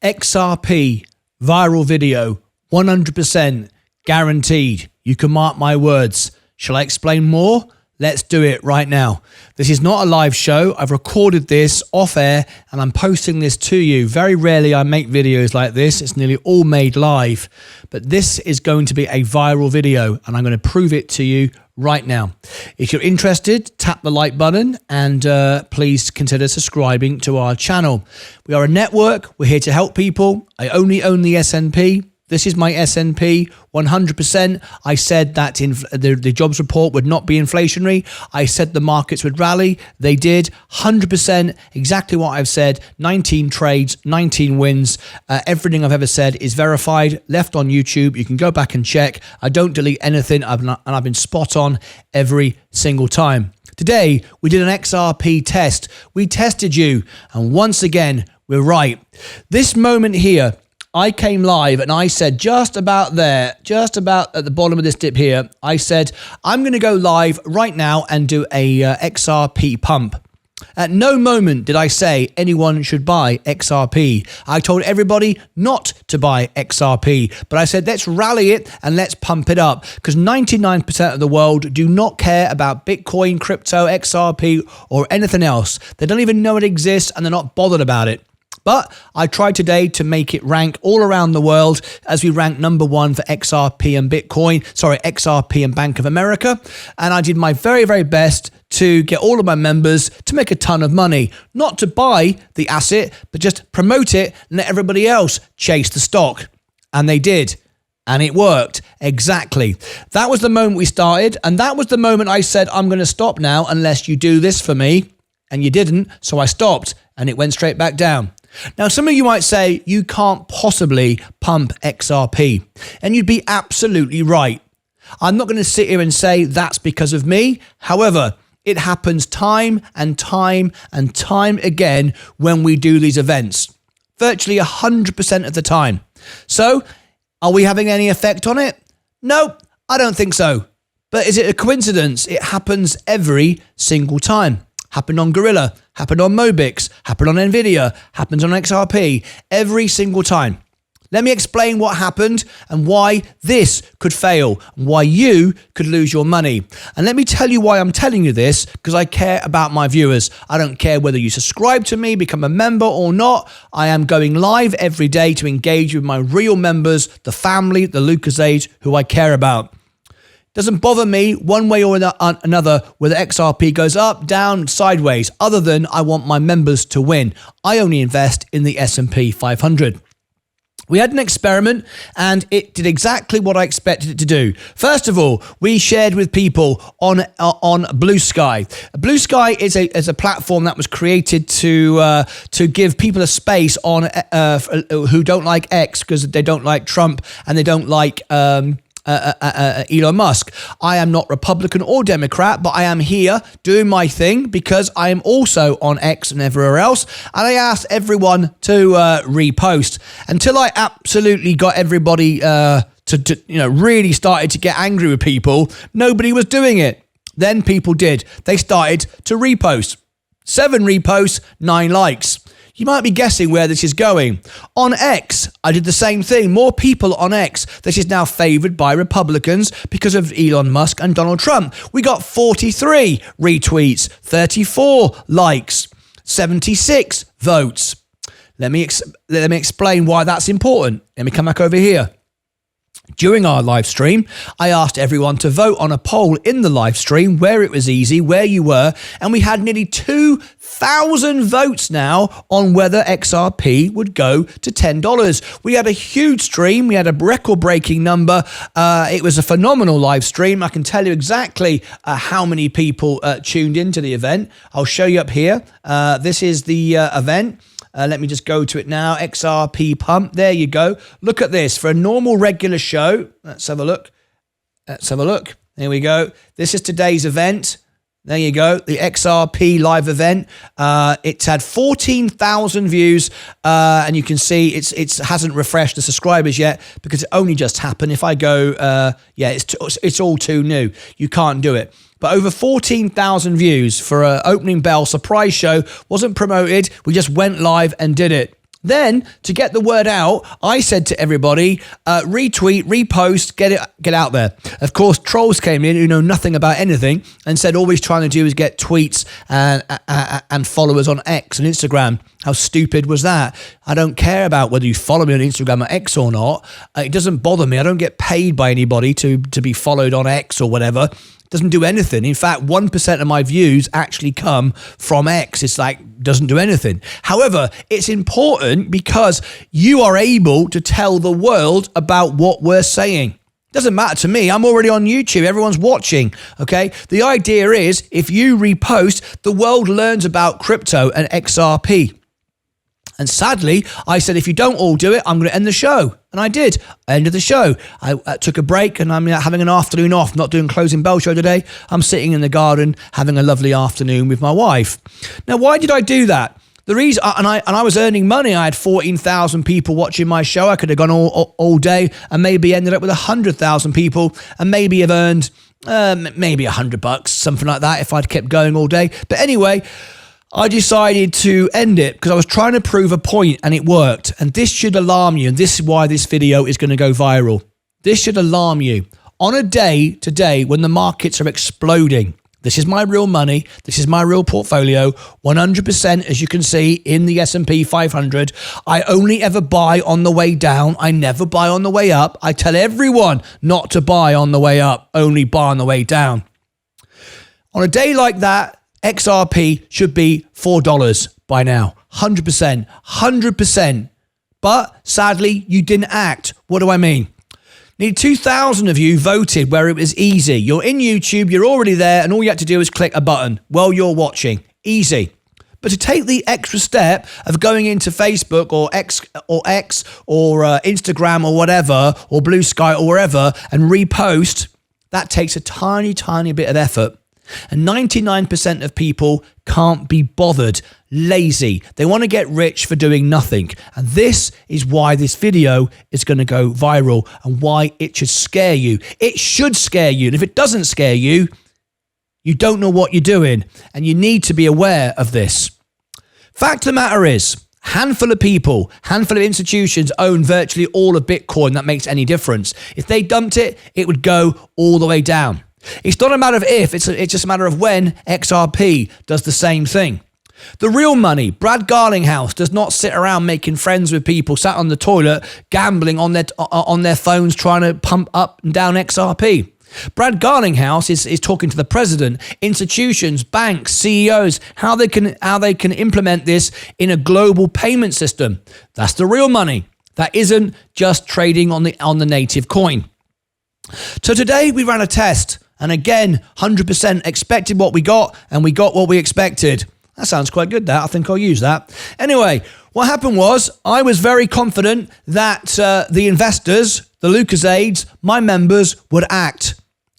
XRP viral video, 100% guaranteed. You can mark my words. Shall I explain more? Let's do it right now. This is not a live show. I've recorded this off air and I'm posting this to you. Very rarely I make videos like this. It's nearly all made live. But this is going to be a viral video and I'm going to prove it to you right now. If you're interested, tap the like button and please consider subscribing to our channel. We are a network. We're here to help people. I only own the S&P. This is my S&P, 100%. I said that the jobs report would not be inflationary. I said the markets would rally. They did, 100%, exactly what I've said. 19 trades, 19 wins. Everything I've ever said is verified, left on YouTube. You can go back and check. I don't delete anything, and I've been spot on every single time. Today, we did an XRP test. We tested you, and once again, we're right. This moment here, I came live and I said just about there, just about at the bottom of this dip here, I said, I'm going to go live right now and do a XRP pump. At no moment did I say anyone should buy XRP. I told everybody not to buy XRP, but I said, let's rally it and let's pump it up because 99% of the world do not care about Bitcoin, crypto, XRP, or anything else. They don't even know it exists and they're not bothered about it. But I tried today to make it rank all around the world as we rank #1 for XRP and Bitcoin, XRP and Bank of America. And I did my very, very best to get all of my members to make a ton of money, not to buy the asset, but just promote it and let everybody else chase the stock. And they did. And it worked. Exactly. That was the moment we started. And that was the moment I said, I'm going to stop now unless you do this for me. And you didn't. So I stopped and it went straight back down. Now, some of you might say you can't possibly pump XRP, and you'd be absolutely right. I'm not going to sit here and say that's because of me. However, it happens time and time and time again when we do these events, virtually 100% of the time. So are we having any effect on it? No, I don't think so. But is it a coincidence? It happens every single time. Happened on Gorilla, happened on Mobix, happened on Nvidia, happens on XRP, every single time. Let me explain what happened and why this could fail and why you could lose your money. And let me tell you why I'm telling you this, because I care about my viewers. I don't care whether you subscribe to me, become a member or not. I am going live every day to engage with my real members, the family, the Lucasades, who I care about. Doesn't bother me one way or another whether XRP goes up, down, sideways, other than I want my members to win. I only invest in the S&P 500. We had an experiment and it did exactly what I expected it to do. First of all, we shared with people on Blue Sky. Blue Sky is a platform that was created to give people a space on who don't like X because they don't like Trump and they don't like Elon Musk. I am not Republican or Democrat, but I am here doing my thing because I am also on X and everywhere else. And I asked everyone to repost until I absolutely got everybody to really started to get angry with people. Nobody was doing it. Then people did. They started to repost. 7 reposts, 9 likes. You might be guessing where this is going. On X, I did the same thing. More people on X. This is now favored by Republicans because of Elon Musk and Donald Trump. We got 43 retweets, 34 likes, 76 votes. Let me explain why that's important. Let me come back over here. During our live stream, I asked everyone to vote on a poll in the live stream where it was easy, where you were, and we had nearly 2,000 votes now on whether XRP would go to $10. We had a huge stream. We had a record-breaking number. It was a phenomenal live stream. I can tell you exactly how many people tuned into the event. I'll show you up here. This is the event. Let me just go to it now. XRP pump. There you go. Look at this. For a normal regular show, let's have a look. There we go. This is today's event. There you go. The XRP live event. It's had 14,000 views. And you can see it hasn't refreshed the subscribers yet because it only just happened. If I go, it's all too new. You can't do it. But over 14,000 views for an opening bell surprise show. Wasn't promoted. We just went live and did it. Then, to get the word out, I said to everybody, retweet, repost, get out there. Of course, trolls came in who know nothing about anything and said all he's trying to do is get tweets and followers on X and Instagram. How stupid was that? I don't care about whether you follow me on Instagram or X or not. It doesn't bother me. I don't get paid by anybody to be followed on X or whatever. Doesn't do anything. In fact, 1% of my views actually come from X. It's like, doesn't do anything. However, it's important because you are able to tell the world about what we're saying. Doesn't matter to me. I'm already on YouTube. Everyone's watching. Okay. The idea is if you repost, the world learns about crypto and XRP. And sadly, I said, if you don't all do it, I'm going to end the show. And I did. I ended the show. I took a break and I'm having an afternoon off, not doing closing bell show today. I'm sitting in the garden having a lovely afternoon with my wife. Now, why did I do that? The reason, and I was earning money. I had 14,000 people watching my show. I could have gone all day and maybe ended up with 100,000 people and maybe have earned maybe $100, something like that, if I'd kept going all day. But anyway, I decided to end it because I was trying to prove a point and it worked. And this should alarm you. And this is why this video is going to go viral. This should alarm you. On a day today when the markets are exploding, this is my real money. This is my real portfolio. 100%, as you can see, in the S&P 500. I only ever buy on the way down. I never buy on the way up. I tell everyone not to buy on the way up, only buy on the way down. On a day like that, XRP should be $4 by now. 100%. 100%. But sadly, you didn't act. What do I mean? Nearly 2,000 of you voted where it was easy. You're in YouTube, you're already there, and all you had to do is click a button while you're watching. Easy. But to take the extra step of going into Facebook or X or Instagram or whatever, or Blue Sky or wherever, and repost, that takes a tiny, tiny bit of effort. And 99% of people can't be bothered, lazy. They want to get rich for doing nothing. And this is why this video is going to go viral and why it should scare you. It should scare you. And if it doesn't scare you, you don't know what you're doing. And you need to be aware of this. Fact of the matter is, handful of people, handful of institutions own virtually all of Bitcoin. That makes any difference. If they dumped it, it would go all the way down. It's not a matter of if, it's just a matter of when XRP does the same thing. The real money, Brad Garlinghouse does not sit around making friends with people sat on the toilet, gambling on their phones, trying to pump up and down XRP. Brad Garlinghouse is talking to the president, institutions, banks, CEOs, how they can implement this in a global payment system. That's the real money. That isn't just trading on the native coin. So today we ran a test. And again, 100% expected what we got, and we got what we expected. That sounds quite good, that. I think I'll use that. Anyway, what happened was I was very confident that the investors, the Lucasades, my members would act.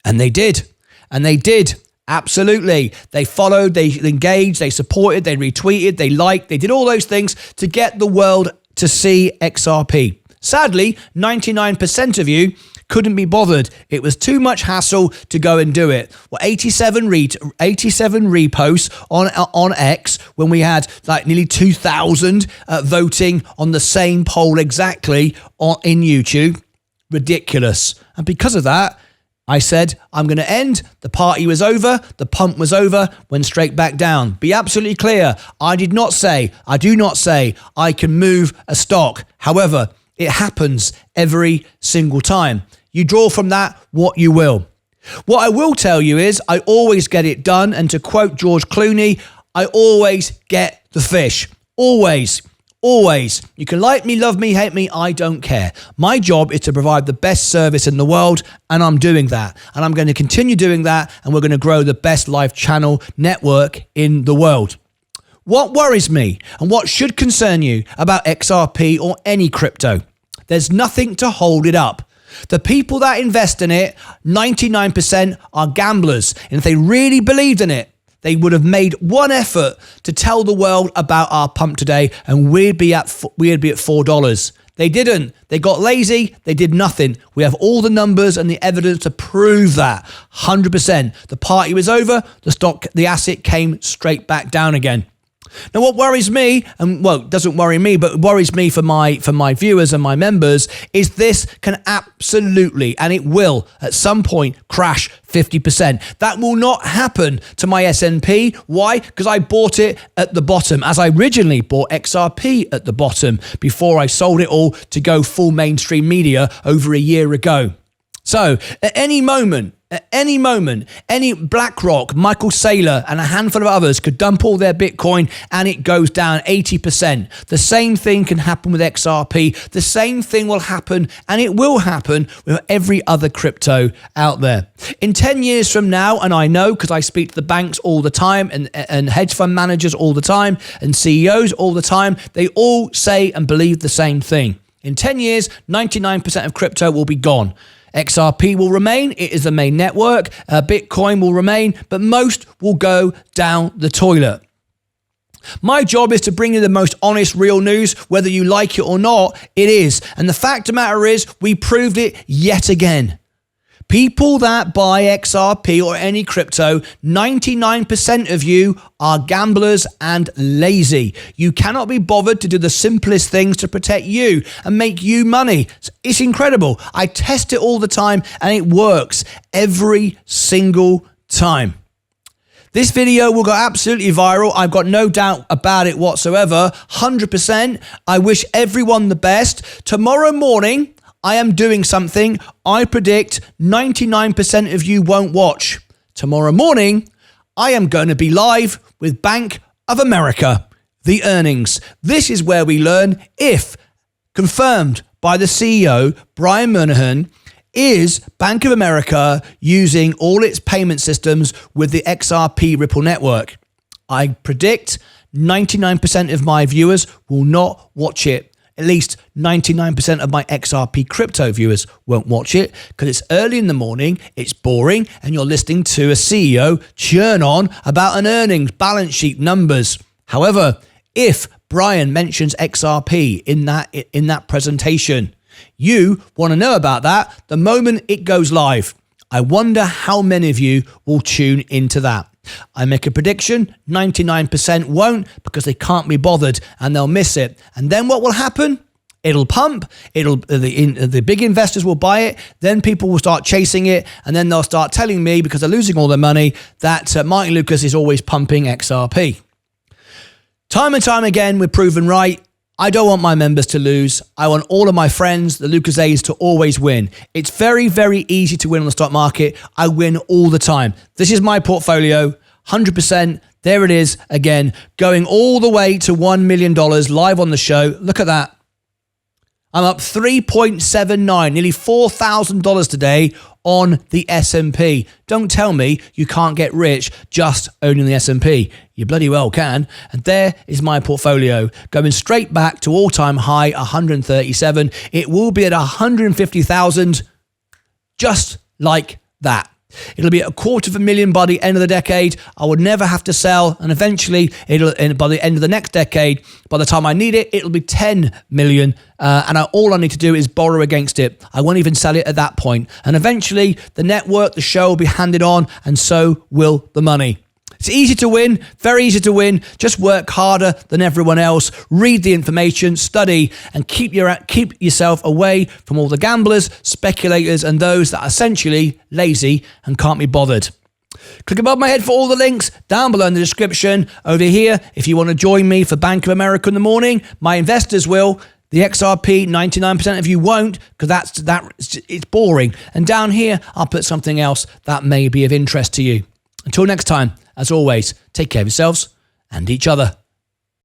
And they did. And they did. Absolutely. They followed, they engaged, they supported, they retweeted, they liked, they did all those things to get the world to see XRP. Sadly, 99% of you couldn't be bothered. It was too much hassle to go and do it. Well, 87 reposts on X when we had like nearly 2,000 voting on the same poll exactly in YouTube. Ridiculous. And because of that, I said, I'm going to end. The party was over. The pump was over. Went straight back down. Be absolutely clear. I do not say I can move a stock. However, it happens every single time. You draw from that what you will. What I will tell you is I always get it done. And to quote George Clooney, I always get the fish. Always. Always. You can like me, love me, hate me. I don't care. My job is to provide the best service in the world. And I'm doing that. And I'm going to continue doing that. And we're going to grow the best live channel network in the world. What worries me and what should concern you about XRP or any crypto? There's nothing to hold it up. The people that invest in it, 99% are gamblers. And if they really believed in it, they would have made one effort to tell the world about our pump today and we'd be at $4. They didn't. They got lazy. They did nothing. We have all the numbers and the evidence to prove that. 100%. The party was over. The asset came straight back down again. Now, what worries me, and well, doesn't worry me, but worries me for my viewers and my members, is this can absolutely, and it will at some point, crash 50%. That will not happen to my S&P. Why? Because I bought it at the bottom, as I originally bought XRP at the bottom before I sold it all to go full mainstream media over a year ago. So at any moment, any BlackRock, Michael Saylor, and a handful of others could dump all their Bitcoin and it goes down 80%. The same thing can happen with XRP. The same thing will happen, and it will happen with every other crypto out there. In 10 years from now, and I know because I speak to the banks all the time and hedge fund managers all the time and CEOs all the time, they all say and believe the same thing. In 10 years, 99% of crypto will be gone. XRP will remain, it is the main network, Bitcoin will remain, but most will go down the toilet. My job is to bring you the most honest, real news, whether you like it or not, it is. And the fact of the matter is, we proved it yet again. People that buy XRP or any crypto, 99% of you are gamblers and lazy. You cannot be bothered to do the simplest things to protect you and make you money. It's incredible. I test it all the time and it works every single time. This video will go absolutely viral. I've got no doubt about it whatsoever. 100%. I wish everyone the best. Tomorrow morning, I am doing something I predict 99% of you won't watch. Tomorrow morning, I am going to be live with Bank of America, the earnings. This is where we learn if, confirmed by the CEO, Brian Moynihan, is Bank of America using all its payment systems with the XRP Ripple network. I predict 99% of my viewers will not watch it. At least 99% of my XRP crypto viewers won't watch it because it's early in the morning, it's boring, and you're listening to a CEO churn on about an earnings, balance sheet, numbers. However, if Brian mentions XRP in that presentation, you want to know about that the moment it goes live. I wonder how many of you will tune into that. I make a prediction, 99% won't because they can't be bothered and they'll miss it. And then what will happen? It'll pump, the big investors will buy it, then people will start chasing it, and then they'll start telling me, because they're losing all their money, that Martin Lucas is always pumping XRP. Time and time again, we're proven right. I don't want my members to lose. I want all of my friends, the Lucas A's, to always win. It's very, very easy to win on the stock market. I win all the time. This is my portfolio, 100%. There it is again, going all the way to $1 million live on the show. Look at that. I'm up 3.79, nearly $4,000 today on the S&P. Don't tell me you can't get rich just owning the S&P. You bloody well can. And there is my portfolio going straight back to all-time high, 137. It will be at 150,000 just like that. It'll be at $250,000 by the end of the decade. I would never have to sell, and eventually, by the end of the next decade, by the time I need it, it'll be 10 million, and all I need to do is borrow against it. I won't even sell it at that point. And eventually, the network, the show will be handed on, and so will the money. It's easy to win, very easy to win. Just work harder than everyone else. Read the information, study, and keep yourself away from all the gamblers, speculators, and those that are essentially lazy and can't be bothered. Click above my head for all the links, down below in the description. Over here, if you want to join me for Bank of America in the morning, my investors will. The XRP, 99% of you won't, because it's boring. And down here, I'll put something else that may be of interest to you. Until next time, as always, take care of yourselves and each other.